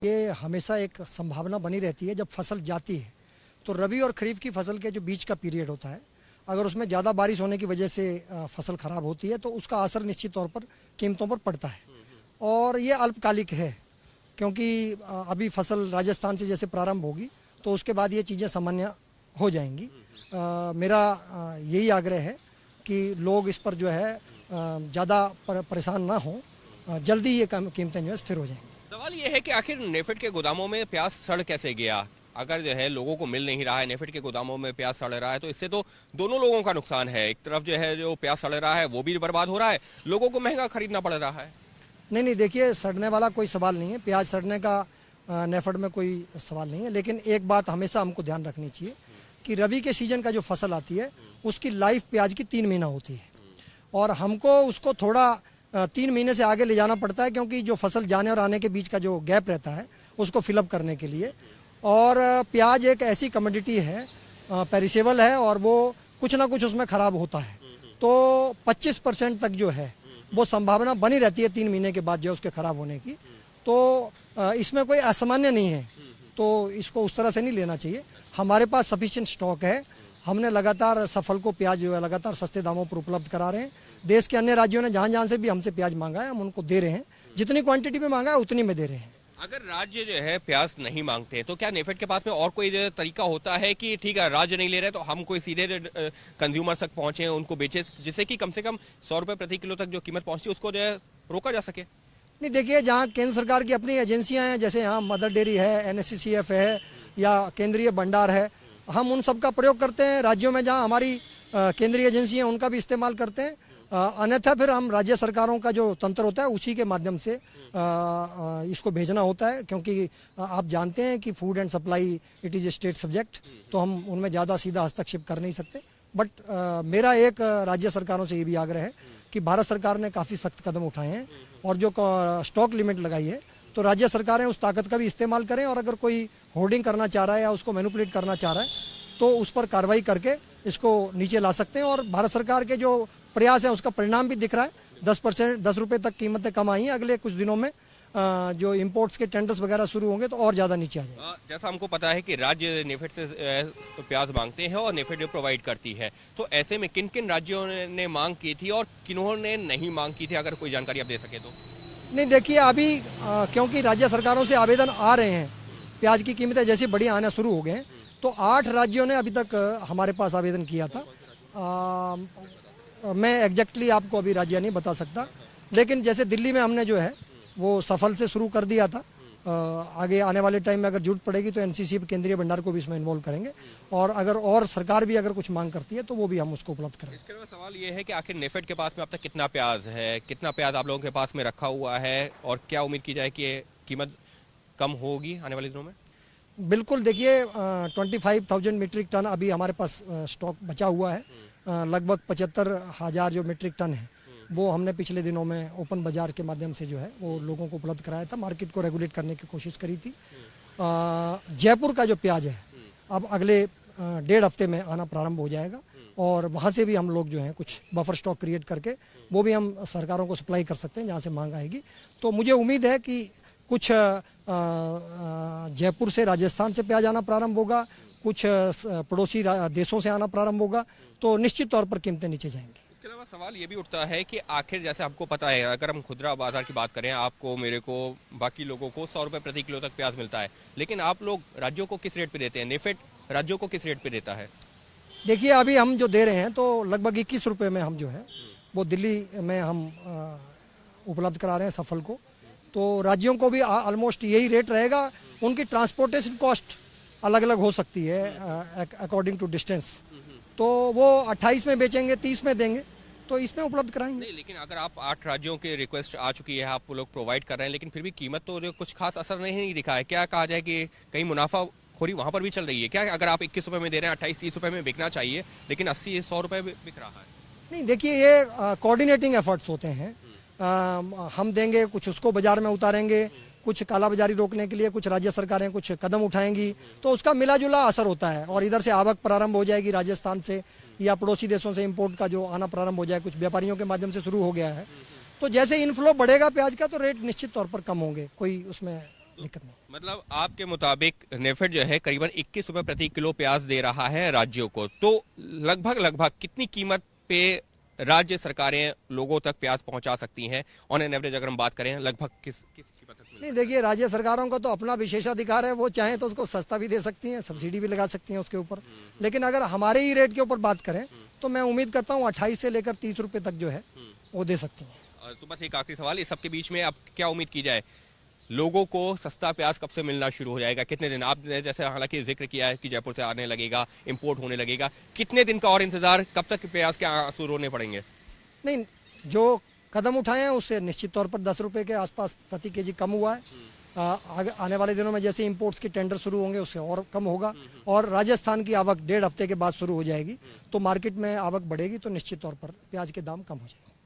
ये हमेशा एक संभावना बनी रहती है जब फसल जाती है तो रबी और खरीफ की फसल के जो बीच का पीरियड होता है, अगर उसमें ज़्यादा बारिश होने की वजह से फसल खराब होती है तो उसका असर निश्चित तौर पर कीमतों पर पड़ता है। और ये अल्पकालिक है क्योंकि अभी फसल राजस्थान से जैसे प्रारंभ होगी तो उसके बाद ये चीज़ें सामान्य हो जाएंगी। मेरा यही आग्रह है कि लोग इस पर जो है ज़्यादा परेशान ना हो, जल्दी ये कीमतें जो है स्थिर हो जाएंगी। सवाल ये है कि आखिर नेफेड के गोदामों में प्याज सड़ कैसे गया? अगर जो है लोगों को मिल नहीं रहा है, नेफेड के गोदामों में प्याज सड़ रहा है, तो इससे तो दोनों लोगों का नुकसान है। एक तरफ जो है जो प्याज सड़ रहा है वो भी बर्बाद हो रहा है, लोगों को महंगा खरीदना पड़ रहा है। नहीं, देखिए, सड़ने वाला कोई सवाल नहीं है, प्याज सड़ने का नेफेड में कोई सवाल नहीं है। लेकिन एक बात हमेशा हमको ध्यान रखनी चाहिए कि रबी के सीजन का जो फसल आती है उसकी लाइफ प्याज की 3 महीना होती है और हमको उसको थोड़ा 3 महीने से आगे ले जाना पड़ता है क्योंकि जो फसल जाने और आने के बीच का जो गैप रहता है उसको फिलअप करने के लिए। और प्याज एक ऐसी कमोडिटी है, पेरिसेबल है और वो कुछ ना कुछ उसमें ख़राब होता है, तो 25% तक जो है वो संभावना बनी रहती है 3 महीने के बाद जो उसके ख़राब होने की। तो इसमें कोई असामान्य नहीं है, तो इसको उस तरह से नहीं लेना चाहिए। हमारे पास सफिशिएंट स्टॉक है, हमने लगातार सफल को प्याज जो है लगातार सस्ते दामों पर उपलब्ध करा रहे हैं। देश के अन्य राज्यों ने जहाँ जहाँ से भी हमसे प्याज मांगा है हम उनको दे रहे हैं, जितनी क्वांटिटी में मांगा है उतनी में दे रहे हैं। अगर राज्य जो है प्याज नहीं मांगते तो क्या नेफेड के पास में और कोई तरीका होता है कि ठीक है राज्य नहीं ले रहे तो हम कोई सीधे कंज्यूमर तक पहुंचे, उनको बेचे, जिससे कि कम से कम 100 रुपए प्रति किलो तक जो कीमत पहुंचती है उसको जो है रोका जा सके? नहीं, देखिए, जहाँ केंद्र सरकार की अपनी एजेंसियां हैं, जैसे यहाँ मदर डेयरी है, NSCCF है या केंद्रीय भंडार है, हम उन सब का प्रयोग करते हैं। राज्यों में जहाँ हमारी केंद्रीय एजेंसी है उनका भी इस्तेमाल करते हैं। अन्यथा फिर हम राज्य सरकारों का जो तंत्र होता है उसी के माध्यम से इसको भेजना होता है, क्योंकि आप जानते हैं कि food and supply it is a state subject, तो हम उनमें ज़्यादा सीधा हस्तक्षेप कर नहीं सकते। बट मेरा एक राज्य सरकारों से ये भी आग्रह है कि भारत सरकार ने काफ़ी सख्त कदम उठाए हैं और जो स्टॉक लिमिट लगाई है तो राज्य सरकारें उस ताकत का भी इस्तेमाल करें और अगर कोई होर्डिंग करना चाह रहा है या उसको मैनिपुलेट करना चाह रहा है तो उस पर कार्रवाई करके इसको नीचे ला सकते हैं। और भारत सरकार के जो प्रयास है उसका परिणाम भी दिख रहा है। 10% रुपए तक कीमतें कम आई हैं। अगले कुछ दिनों में जो इंपोर्ट्स के टेंडर्स वगैरह शुरू होंगे तो और ज़्यादा नीचे आ जाएगा। जैसा हमको पता है कि राज्य नेफेड से प्याज मांगते हैं और नेफेड प्रोवाइड करती है, तो ऐसे में किन किन राज्यों ने मांग की थी और किन्होंने नहीं मांग की थी, अगर कोई जानकारी आप दे सके तो? नहीं, देखिए, अभी क्योंकि राज्य सरकारों से आवेदन आ रहे हैं, प्याज की कीमतें जैसे बड़ी आना शुरू हो गए हैं, तो 8 राज्यों ने अभी तक हमारे पास आवेदन किया था। मैं एग्जैक्टली आपको अभी राज्य नहीं बता सकता, लेकिन जैसे दिल्ली में हमने जो है वो सफल से शुरू कर दिया था। आगे आने वाले टाइम में अगर जरूरत पड़ेगी तो NCC केंद्रीय भंडार को भी इसमें इन्वॉल्व करेंगे और अगर और सरकार भी अगर कुछ मांग करती है तो वो भी हम उसको उपलब्ध करेंगे। इसके अलावा सवाल ये है कि आखिर नेफेड के पास में अब तक कितना प्याज है, कितना प्याज आप लोगों के पास में रखा हुआ है और क्या उम्मीद की जाए कि कीमत कम होगी आने वाले दिनों में? बिल्कुल, देखिए, 25,000 मीट्रिक टन अभी हमारे पास स्टॉक बचा हुआ है। लगभग 75,000 जो मीट्रिक टन है वो हमने पिछले दिनों में ओपन बाजार के माध्यम से जो है वो लोगों को उपलब्ध कराया था, मार्केट को रेगुलेट करने की कोशिश करी थी। जयपुर का जो प्याज है अब अगले 1.5 हफ्ते में आना प्रारंभ हो जाएगा और वहाँ से भी हम लोग जो है कुछ बफर स्टॉक क्रिएट करके वो भी हम सरकारों को सप्लाई कर सकते हैं जहाँ से मांग आएगी। तो मुझे उम्मीद है कि कुछ जयपुर से राजस्थान से प्याज आना प्रारंभ होगा, कुछ पड़ोसी देशों से आना प्रारंभ होगा, तो निश्चित तौर पर कीमतें नीचे जाएंगी। इसके अलावा सवाल ये भी उठता है कि आखिर जैसे आपको पता है अगर हम खुदरा बाजार की बात करें, आपको, मेरे को, बाकी लोगों को 100 रुपए प्रति किलो तक प्याज मिलता है, लेकिन आप लोग राज्यों को किस रेट पे देते हैं? नेफेड राज्यों को किस रेट पे देता है? देखिए, अभी हम जो दे रहे हैं तो लगभग 21 रुपये में हम जो है वो दिल्ली में हम उपलब्ध करा रहे हैं सफल को, तो राज्यों को भी ऑलमोस्ट यही रेट रहेगा। उनकी ट्रांसपोर्टेशन कॉस्ट अलग अलग हो सकती है अकॉर्डिंग टू डिस्टेंस, तो वो 28 में बेचेंगे, 30 में देंगे, तो इसमें उपलब्ध कराएंगे। नहीं, लेकिन अगर आप 8 राज्यों की रिक्वेस्ट आ चुकी है, आप लोग प्रोवाइड कर रहे हैं, लेकिन फिर भी कीमत तो जो कुछ खास असर नहीं दिखा है, क्या कहा जाए कि कहीं मुनाफाखोरी वहाँ पर भी चल रही है क्या? अगर आप 21 रुपये में दे रहे हैं, 28-30 रुपये में बिकना चाहिए, लेकिन 80-100 रुपये बिक रहा है। नहीं, देखिए, ये कोऑर्डिनेटिंग एफर्ट्स होते हैं। हम देंगे, कुछ उसको बाजार में उतारेंगे, कुछ कालाबाजारी रोकने के लिए कुछ राज्य सरकारें कुछ कदम उठाएंगी, तो उसका मिला जुला असर होता है और इधर से आवक प्रारंभ हो जाएगी राजस्थान से या पड़ोसी देशों से इंपोर्ट का जो आना प्रारंभ हो जाए, कुछ व्यापारियों के माध्यम से शुरू हो गया है। तो जैसे इनफ्लो बढ़ेगा प्याज का तो रेट निश्चित तौर पर कम होंगे, कोई उसमें दिक्कत नहीं। मतलब आपके मुताबिक नेफेड जो है करीबन 21 रुपए प्रति किलो प्याज दे रहा है राज्यों को, तो लगभग कितनी कीमत पे राज्य सरकारें लोगों तक प्याज पहुंचा सकती हैं ऑन एन एवरेज, अगर हम बात करें लगभग किस कीमत तक? नहीं, देखिए, राज्य सरकारों का तो अपना विशेषाधिकार है, वो चाहे तो उसको सस्ता भी दे सकती हैं, सब्सिडी भी लगा सकती हैं उसके ऊपर। लेकिन अगर हमारे ही रेट के ऊपर बात करें तो मैं उम्मीद करता हूँ 28 से लेकर 30 रुपए तक जो है वो दे सकती हैं। तो बस एक आखिरी सवाल, इस सबके बीच में अब क्या उम्मीद की जाए, लोगों को सस्ता प्याज कब से मिलना शुरू हो जाएगा? कितने दिन? आपने जैसे हालांकि जिक्र किया है कि जयपुर से आने लगेगा, इंपोर्ट होने लगेगा, कितने दिन का और इंतजार, कब तक प्याज के आंसू रोने पड़ेंगे? नहीं, जो कदम उठाए हैं उससे निश्चित तौर पर 10 रुपए के आसपास प्रति केजी कम हुआ है। आने वाले दिनों में जैसे इंपोर्ट्स के टेंडर शुरू होंगे उससे और कम होगा, और राजस्थान की आवक 1.5 हफ्ते के बाद शुरू हो जाएगी, तो मार्केट में आवक बढ़ेगी तो निश्चित तौर पर प्याज के दाम कम हो जाएंगे।